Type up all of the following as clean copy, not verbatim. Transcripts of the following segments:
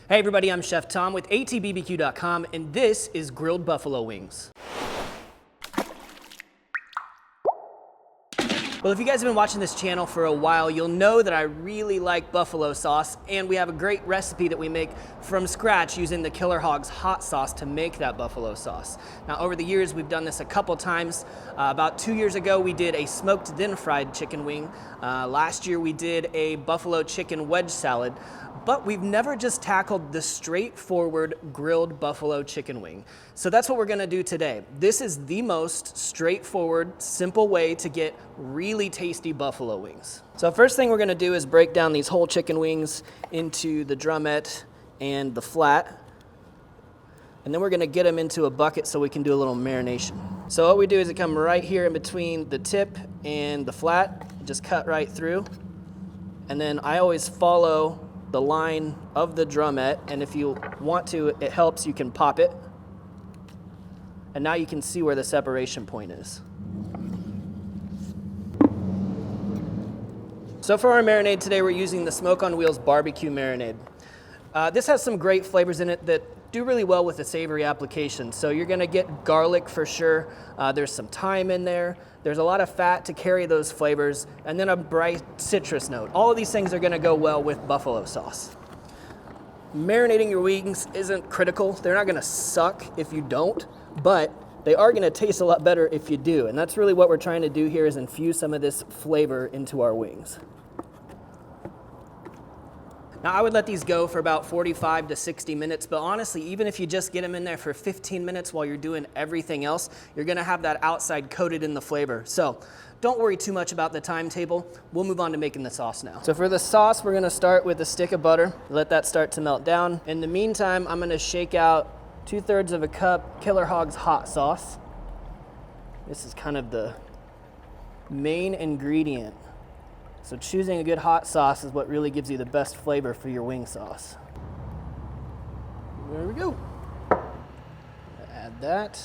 Hey everybody, I'm Chef Tom with allthingsbbq.com, and this is grilled buffalo wings. Well, if you guys have been watching this channel for a while, you'll know that I really like buffalo sauce, and we have a great recipe that we make from scratch using the Killer Hogs hot sauce to make that buffalo sauce. Now, over the years, we've done this a couple times. About 2 years ago, we did a smoked then fried chicken wing. Last year, we did a buffalo chicken wedge salad. But we've never just tackled the straightforward grilled buffalo chicken wing. So that's what we're gonna do today. This is the most straightforward, simple way to get really tasty buffalo wings. So first thing we're gonna do is break down these whole chicken wings into the drumette and the flat. And then we're gonna get them into a bucket so we can do a little marination. So what we do is come right here in between the tip and the flat, just cut right through. And then I always follow the line of the drumette, and if you want to, it helps, you can pop it. And now you can see where the separation point is. So for our marinade today, we're using the Smoke on Wheels barbecue marinade. This has some great flavors in it that do really well with the savory application. So you're gonna get garlic for sure. There's some thyme in there. There's a lot of fat to carry those flavors, and then a bright citrus note. All of these things are gonna go well with buffalo sauce. Marinating your wings isn't critical. They're not gonna suck if you don't, but they are gonna taste a lot better if you do. And that's really what we're trying to do here, is infuse some of this flavor into our wings. Now, I would let these go for about 45 to 60 minutes, but honestly, even if you just get them in there for 15 minutes while you're doing everything else, you're gonna have that outside coated in the flavor. So don't worry too much about the timetable. We'll move on to making the sauce now. So for the sauce, we're gonna start with a stick of butter. Let that start to melt down. In the meantime, I'm gonna shake out 2/3 of a cup Killer Hogs hot sauce. This is kind of the main ingredient. So choosing a good hot sauce is what really gives you the best flavor for your wing sauce. There we go. Add that.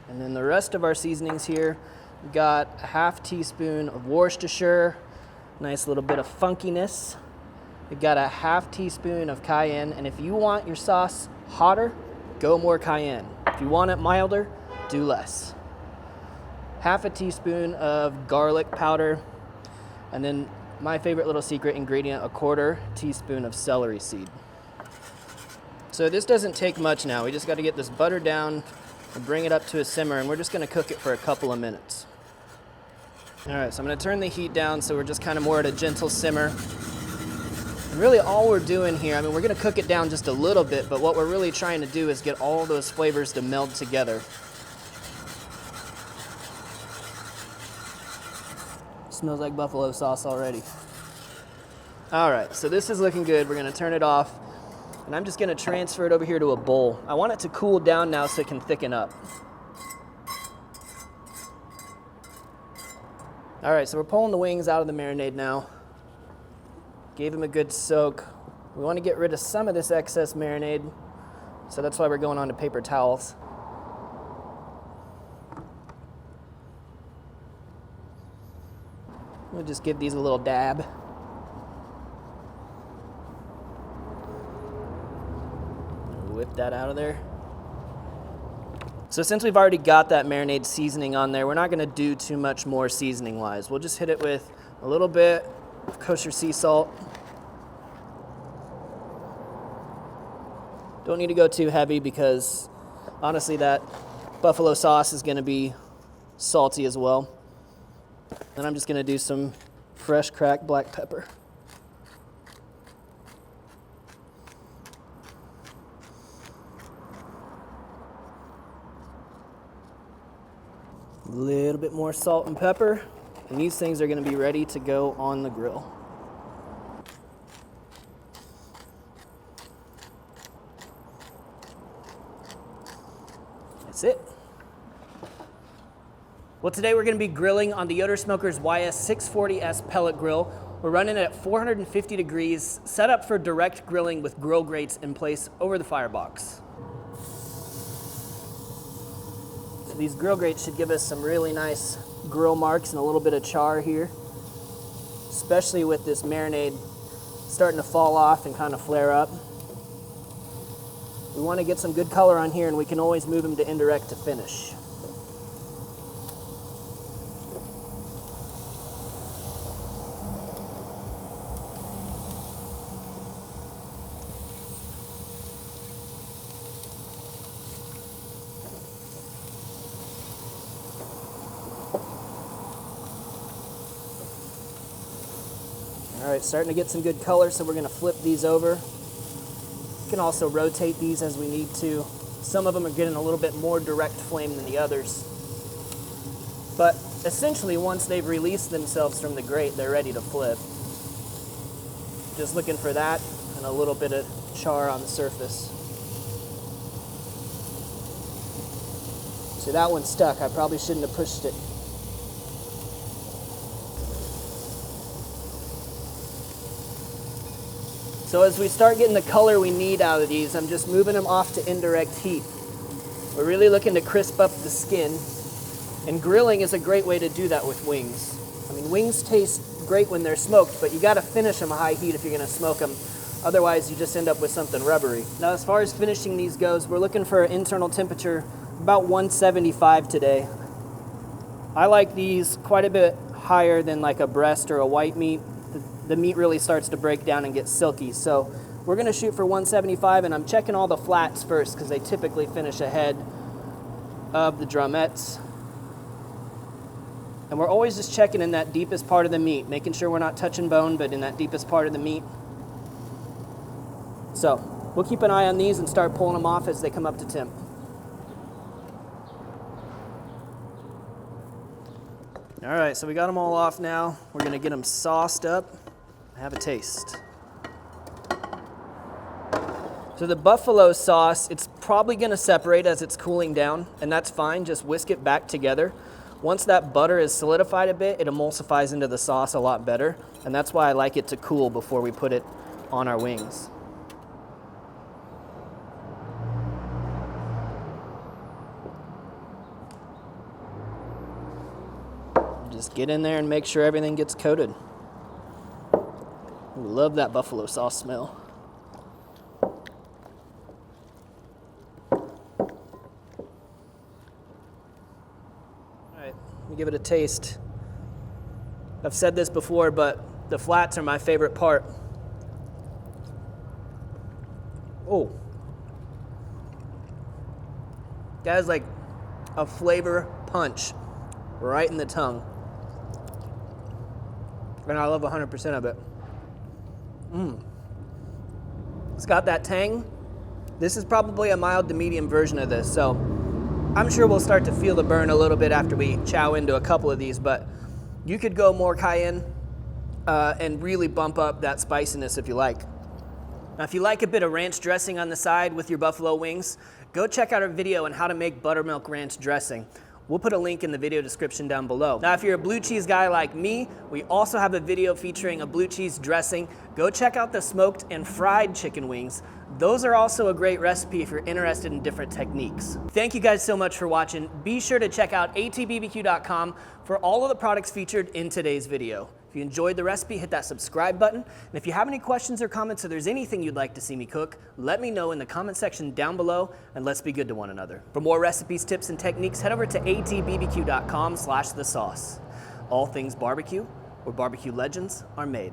And then the rest of our seasonings here, we got a 1/2 teaspoon of Worcestershire, nice little bit of funkiness. We got a 1/2 teaspoon of cayenne, and if you want your sauce hotter, go more cayenne. If you want it milder, do less. 1/2 teaspoon of garlic powder, and then my favorite little secret ingredient, a 1/4 teaspoon of celery seed. So this doesn't take much now. We just got to get this butter down and bring it up to a simmer, and we're just going to cook it for a couple of minutes. All right, so I'm going to turn the heat down so we're just kind of more at a gentle simmer. And really all we're doing here, I mean, we're going to cook it down just a little bit, but what we're really trying to do is get all those flavors to meld together. Smells like buffalo sauce already. All right, so this is looking good. We're gonna turn it off, and I'm just gonna transfer it over here to a bowl. I want it to cool down now so it can thicken up. All right, so we're pulling the wings out of the marinade now. Gave them a good soak. We wanna get rid of some of this excess marinade, so that's why we're going on to paper towels. We'll just give these a little dab. Whip that out of there. So since we've already got that marinade seasoning on there, we're not gonna do too much more seasoning wise. We'll just hit it with a little bit of kosher sea salt. Don't need to go too heavy because honestly that buffalo sauce is gonna be salty as well. And I'm just gonna do some fresh cracked black pepper. A little bit more salt and pepper, and these things are gonna be ready to go on the grill. That's it. Well, today we're gonna be grilling on the Yoder Smokers YS640s Pellet grill. We're running it at 450 degrees, set up for direct grilling with grill grates in place over the firebox. So these grill grates should give us some really nice grill marks and a little bit of char here, especially with this marinade starting to fall off and kind of flare up. We want to get some good color on here, and we can always move them to indirect to finish. All right, starting to get some good color, so we're going to flip these over. We can also rotate these as we need to. Some of them are getting a little bit more direct flame than the others. But essentially, once they've released themselves from the grate, they're ready to flip. Just looking for that and a little bit of char on the surface. See, that one stuck. I probably shouldn't have pushed it. So as we start getting the color we need out of these, I'm just moving them off to indirect heat. We're really looking to crisp up the skin, and grilling is a great way to do that with wings. I mean, wings taste great when they're smoked, but you gotta finish them high heat if you're gonna smoke them. Otherwise, you just end up with something rubbery. Now, as far as finishing these goes, we're looking for an internal temperature about 175 today. I like these quite a bit higher than like a breast or a white meat. The meat really starts to break down and get silky. So we're gonna shoot for 175, and I'm checking all the flats first because they typically finish ahead of the drumettes. And we're always just checking in that deepest part of the meat, making sure we're not touching bone, but in that deepest part of the meat. So we'll keep an eye on these and start pulling them off as they come up to temp. All right, so we got them all off now. We're gonna get them sauced up. Have a taste. So the buffalo sauce, it's probably gonna separate as it's cooling down, and that's fine, just whisk it back together. Once that butter is solidified a bit, it emulsifies into the sauce a lot better, and that's why I like it to cool before we put it on our wings. Just get in there and make sure everything gets coated. Love that buffalo sauce smell. All right, let me give it a taste. I've said this before, but the flats are my favorite part. Oh. That has like a flavor punch right in the tongue. And I love 100% of it. It's got that tang. This is probably a mild to medium version of this, so I'm sure we'll start to feel the burn a little bit after we chow into a couple of these, but you could go more cayenne and really bump up that spiciness if you like. Now, if you like a bit of ranch dressing on the side with your buffalo wings, go check out our video on how to make buttermilk ranch dressing. We'll put a link in the video description down below. Now, if you're a blue cheese guy like me, we also have a video featuring a blue cheese dressing. Go check out the smoked and fried chicken wings. Those are also a great recipe if you're interested in different techniques. Thank you guys so much for watching. Be sure to check out allthingsbbq.com for all of the products featured in today's video. If you enjoyed the recipe, hit that subscribe button. And if you have any questions or comments, or there's anything you'd like to see me cook, let me know in the comment section down below, and let's be good to one another. For more recipes, tips, and techniques, head over to allthingsbbq.com/thesauce. All things barbecue, where barbecue legends are made.